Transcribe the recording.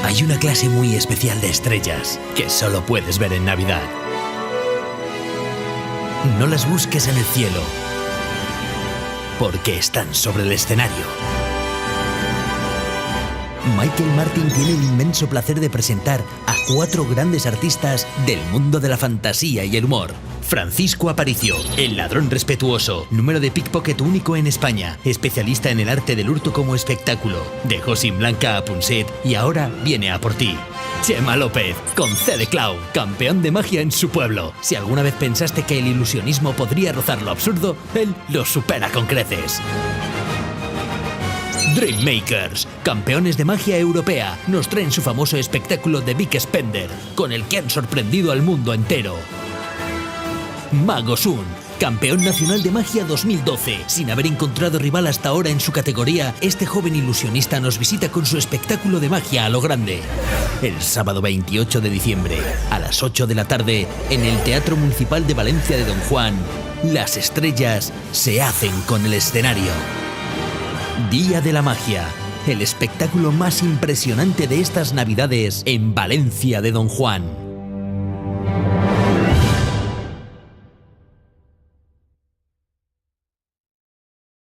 Hay una clase muy especial de estrellas que solo puedes ver en Navidad. No las busques en el cielo, porque están sobre el escenario. Michael Martin tiene el inmenso placer de presentar a 4 grandes artistas del mundo de la fantasía y el humor. Francisco Aparicio, el ladrón respetuoso, número de pickpocket único en España, especialista en el arte del hurto como espectáculo. Dejó sin blanca a Punset y ahora viene a por ti. Chema López, con C de Clown, campeón de magia en su pueblo. Si alguna vez pensaste que el ilusionismo podría rozar lo absurdo, él lo supera con creces. Dreammakers, campeones de magia europea, nos traen su famoso espectáculo The Big Spender, con el que han sorprendido al mundo entero. Mago Sun, campeón nacional de magia 2012. Sin haber encontrado rival hasta ahora en su categoría, este joven ilusionista nos visita con su espectáculo de magia a lo grande. El sábado 28 de diciembre, a las 8 de la tarde, en el Teatro Municipal de Valencia de Don Juan, las estrellas se hacen con el escenario. Día de la Magia, el espectáculo más impresionante de estas Navidades en Valencia de Don Juan.